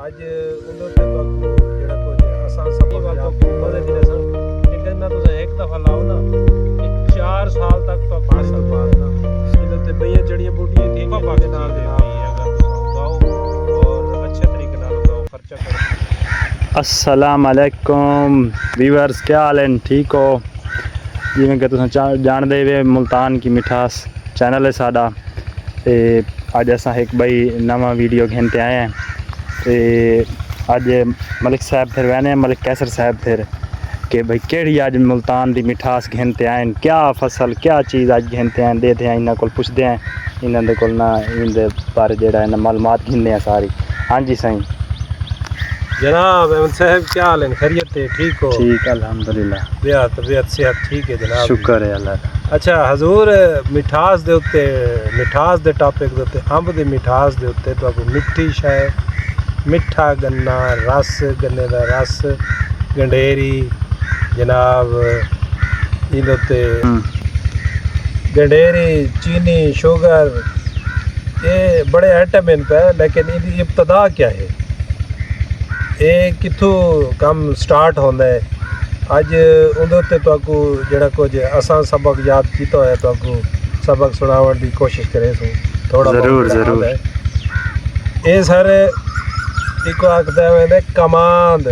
ਅੱਜ ਉਹਦੇ ਉੱਤੇ ਤੁਹਾਨੂੰ ਜਿਹੜਾ ਕੁਝ ਆਸਾਨ ਸਬਕ ਮਜ਼ੇ ਦੀ ਰਸਮ ਇਹ ਕਹਿੰਦਾ ਤੁਸੀਂ ਇੱਕ ਦਫਾ ਲਾਓ ਨਾ ਇਹ 4 ਸਾਲ ਤੱਕ ਤਾਂ ਪਾਣੀ ਤੋਂ ਬਾਅਦ ਨਾ ਇਹਦੇ ਉੱਤੇ ਬਈਆਂ ਜੜੀਆਂ ਬੂਟੀਆਂ ਠੀਕ ਹੈ ਦੇ ਨਾਲ ਅगर ਤੁਸੀਂ ਉਗਾਓ ਔਰ ਅੱਛੇ ਤਰੀਕੇ ਨਾਲ ਉਗਾਓ ਖਰਚਾ ਕਰੋ। अस्सलाम वालेकुम व्यूअर्स, क्या हाल है? ठीक हो? जिवें कि तुम जानते हुए मुल्तान की मिठास चैनल है साडा ते अज असां एक भाई नवा वीडियो घंटे आए हैं ते अज मलिक साहब फिर वहने मलिक कैसर साहब फिर कि भाई केड़ी अज मुल्तान की मिठास घंटे आए हैं, क्या फसल क्या चीज़ अज घंटे आए देते हैं इन्होंने को पुछते हैं इन्होंने को ना इनके बारे जो मालूमात घिनने हैं सारी। हाँ जी साईं जनाब अहमद साहब, क्या हाल है? खैरियत है? ठीक हो? ठीक अल्हम्दुलिल्लाह, तबीयत सेहत ठीक है जनाब? शुक्र है अल्लाह। अच्छा हजूर, मिठास दे उत्ते मिठास दे टॉपिक दे उत्ते अंब दी मिठास दे उत्ते तुहानू मिट्ठी शै मिठा गन्ना रस गन्ने दा रस गंडेरी जनाब इहदे उत्ते गंडेरी चीनी शुगर ये बड़े आइटम इन पे, लेकिन इहदी इब्तदा क्या है, ये कित्थों काम स्टार्ट होंदा है? अज उहदे उत्ते तुहानू जिहड़ा कुछ आसान सबक याद कीता होया तुहानू सबक सुनावन दी कोशिश करे सो थोड़ा जरूर जरूर। ये सर इको आखदा है कमांद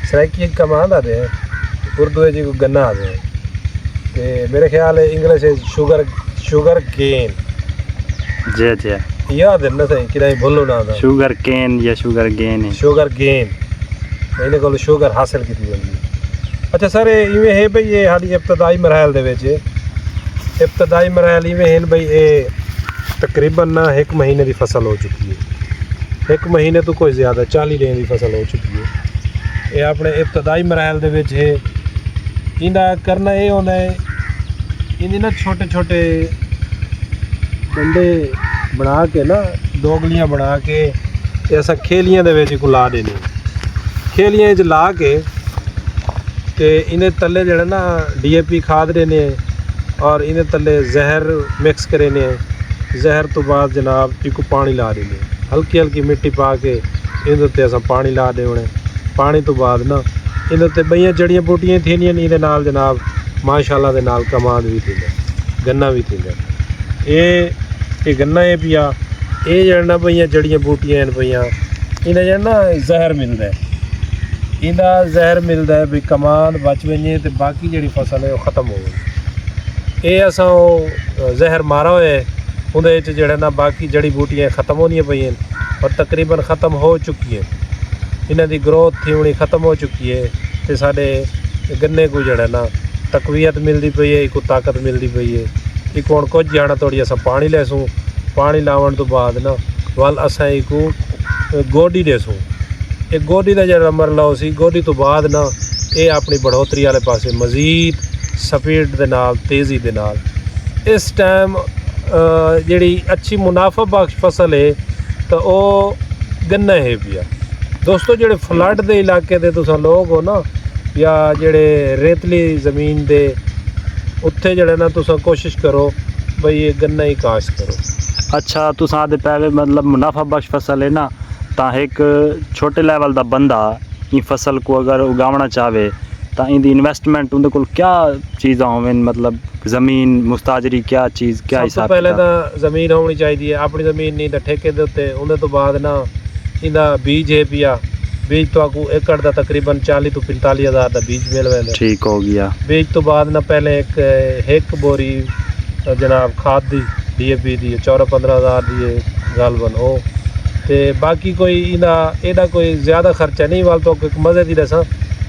सराइकी कमांद आदे उर्दू जी को गन्ना आदे ते मेरे ख्याल है इंग्लिश शुगर केन जी जी याद है ना सही कि भूलो ना था शुगर केन या शुगर गेन है शुगर गेन इन्हें को शुगर हासिल की जाती। अच्छा सर इवें है भाई ये हाली इब्तदाई मरहल दे विच इब्तदाई मरहल इवें हैं भाई ये तकरीबन ना 1 महीने की फसल हो चुकी है, 1 महीने तो कोई ज़्यादा 40 दिन की फसल हो चुकी है। ये अपने इब्तदाई मरहल दे विच है इन्हें करना ये होना है इन्हें ना छोटे छोटे डंडे बना के ना दोगलियां बना के ऐसा खेलियां दे विच को ला देने खेलियां च ला के ते इन्हें तले जड़े ना DAP खाद देने और इन्हें तले जहर मिक्स करेने जहर तो बाद जनाब इको पानी ला देने हल्की हल्की मिट्टी पा के इन्हें उत्ते असां पानी ला देने पानी तो बाद ना इन्हें उत्ते बईयां जड़ियां बूटियां थीनियां इहदे नाल जनाब माशाअल्लाह दे नाल कमांद भी थींदा गन्ना भी थींदा ये गन्ना है पिया ये जड़ना पईयां जड़ियां बूटियां हैं पईयां इन्हें जड़ना जहर मिलता है इहदा जहर मिलता है भी कमान बच वजे तो बाकी जी फसल है वो ख़त्म हो गई ये असां जहर मारा हुआ है उहदे च जड़े ना बाकी जड़ी बूटियां ख़त्म होनियां पईयां और तकरीबन ख़त्म हो चुकी है इन्हां दी ग्रोथ थी होनी ख़त्म हो चुकी है तो साडे गन्ने को जड़ा ना तकवीयत मिलती पई है इको ताकत मिलती पई है एक हुण कुछ जाना थोड़ी असां पानी लेसूँ पानी लावन तो बाद ना वल असां इको गोडी देसूँ एक गोडी का जो मरला उसी गोडी तो बाद ना ये अपनी बढ़ोतरी वाले पासे मजीद स्पीड दे नाल तेज़ी दे नाल इस टाइम जी अच्छी मुनाफा बख्श फसल है तो वो गन्ना है पिया। दोस्तों जेडे फ्लड के इलाके दे तुसां लोग हो ना या जेडे रेतली ज़मीन दे उत्थे जड़े ना तुसां कोशिश करो भाई ये गन्ना ही काश्त करो। अच्छा तुसां दे पहले मतलब मुनाफा बख्श फसल है ना तो एक छोटे लेवल का बंदा इन फसल को अगर उगावना चाहे तो इनकी इन्वेस्टमेंट उनके को क्या चीज़ा होवें, मतलब ज़मीन मुस्ताजरी क्या चीज़ क्या हिसाब? पहले तो ज़मीन होनी चाहिए अपनी ज़मीन नहीं तो ठेके दे उत्ते उन्हें तो बाद ना इनका बीज है पिया बीज तो आपको एकड़ का तकरीबन 40 तो 45 हज़ार का बीज मिल रहा है। ठीक हो गया। बीज तो बाद ना पहले एक बोरी जनाब खाद दी DAP दी 14-15 हज़ार दी गालबन हो ते बाकी कोई इहदा कोई ज़्यादा खर्चा नहीं वाल तो मज़े की दसा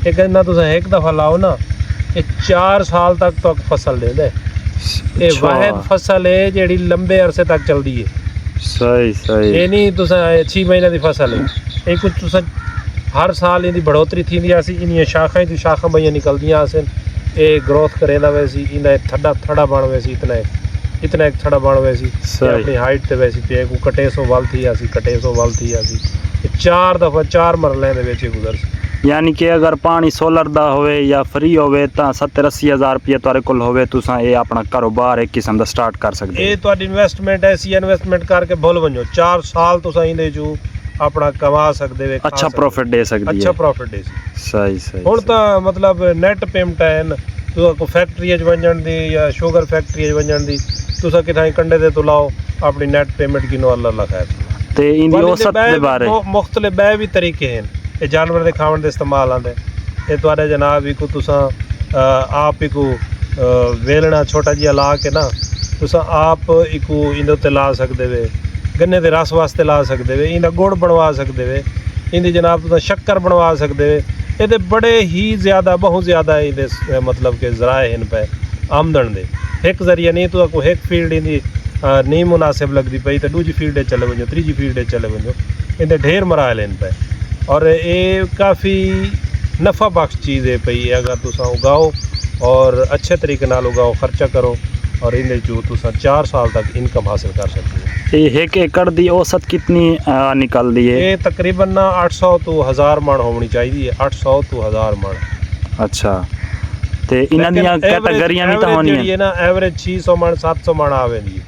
ये कहना तुम एक दफ़ा लाओ ना ये 4 साल तक तो फसल देंदा है। ये वाहिद फसल है जी लंबे अरसे तक चलती है। सही सही ये नहीं तुस 6 महीने की फसल है ये कुछ तुस हर साल इनकी बढ़ोतरी थी आसी इन शाखा तो शाखा बईयां निकलदियां आसन ये ग्रोथ करेंदा वैसी इन्हें थड़ा बन वैसी इतना एक थड़ा बन वैसी अपनी हाइट ते वैसी पे को कटे सो वल थी आसी 4 दफ़ा 4 मरले दे विच गुजर यानी कि अगर पानी सोलर दा होवे या फ्री होवे तो 70-80 हज़ार रुपये तुहारे कोल होवे तुसां ये अपना कारोबार एक किस्म दा स्टार्ट कर सकदे। ये तुहाडी इन्वेस्टमेंट ऐसी इन्वेस्टमेंट करके भुल वञो 4 साल तुसां इहदे चो ਆਪਣਾ ਕਮਾ ਸਕਦੇ ਵੇ, ਖਾ अच्छा ਸਕਦੇ। प्रॉफिट दे सकती अच्छा है। प्रॉफिट दे सही सही ਹੁਣ सही। ਤਾਂ ਮਤਲਬ ਨੈਟ ਪੇਮੈਂਟ ਹੈ ਤੁਸੀਂ ਕੋ ਫੈਕਟਰੀ 'ਚ ਵੰਜਣ ਦੀ ਜਾਂ ਸ਼ੂਗਰ ਫੈਕਟਰੀ 'ਚ ਵੰਜਣ ਦੀ ਤੁਸੀਂ ਕਿਥਾਂ ਕੰਡੇ ਤੇ ਤੁਲਾਓ ਆਪਣੀ ਨੈਟ ਪੇਮੈਂਟ ਕਿਨੂੰ ਅੱਲਾ ਲਖਾਏ ते इनकी औसत दे बारे ਮੁxtਲਿਫ ਬੈ ਵੀ ਤਰੀਕੇ ਹਨ ਇਹ ਜਾਨਵਰ ਦੇ ਖਾਣ ਦੇ ਇਸਤੇਮਾਲ ਆਂਦੇ ਇਹ ਤੁਹਾਡੇ ਜਨਾਬ ਵੀ ਕੋ ਤੁਸੀਂ ਆਪ ਹੀ ਕੋ ਵੇਲਣਾ ਛੋਟਾ ਜਿਹਾ ਲਾ ਕੇ ਨਾ ਤੁਸੀਂ ਆਪ ਇਕੋ ਇਹਦੇ ਉੱਤੇ ਲਾ ਸਕਦੇ ਵੇ ਗੰਨੇ ਦੇ ਰਸ ਵਾਸਤੇ ਲਾ ਸਕਦੇ ਵੇ ਇਹਦਾ ਗੁੜ ਬਣਵਾ ਸਕਦੇ ਵੇ ਇਹਦੀ ਜਨਾਬ ਤੁਸੀਂ ਸ਼ੱਕਰ ਬਣਵਾ ਸਕਦੇ ਵੇ ਇਹਦੇ ਬੜੇ ਹੀ ਜ਼ਿਆਦਾ ਬਹੁਤ ਜ਼ਿਆਦਾ ਇਹਦੇ ਮਤਲਬ ਕਿ ਜ਼ਰਾਏ ਹਨ ਪਏ ਆਮਦਨ ਦੇ ਇੱਕ ਜ਼ਰੀਆ ਨਹੀਂ ਤੂੰ ਕੋਈ ਇੱਕ ਫੀਲਡ ਇਹਦੀ नहीं मुनासिब लगती पई तो दूजी फील्ड चले वञो तीजी फील्ड चले वञो इन ढेर मराहल आहिनि पे और ये काफ़ी नफ़ा बख्श चीज़ है पई अगर तुसां उगाओ और अच्छे तरीके नाल उगाओ खर्चा करो और इन जो तुसां 4 साल तक इनकम हासिल कर सकते हो। ये 1 एकड़ दी औसत कितनी निकलती है? ये तकरीबन ना 800 तो 1000 मण होनी चाहिए 800 तो 1000 मण। अच्छा ते इन्हां दियां कैटेगरियां भी तो होनी है ना एवरेज 600 मण 700 मण आवेंदी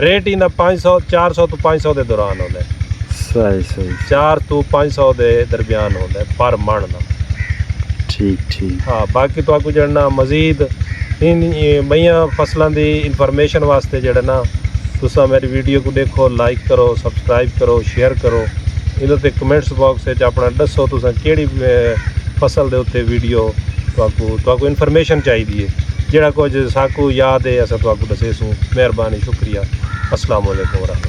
रेट ही ना 500 400 तो 500 के दौरान होता है। सही सही 4 तो 500 के दरमियान होता है पर मण ना। ठीक ठीक हाँ बाकी तो आपको जड़ना मजीद इन बइया फसलों की इंफॉर्मेशन वास्ते जड़ा ना तुसा मेरी वीडियो को देखो लाइक करो सब्सक्राइब करो शेयर करो इन ते कमेंट्स बॉक्स अपना दसो तुसा केड़ी फसल के उत्ते वीडियो तो इंफॉर्मेशन चाहिए जेड़ा कुछ साकू याद है अस तो दसेसूँ। मेहरबानी शुक्रिया। अस्सलाम वालेकुम।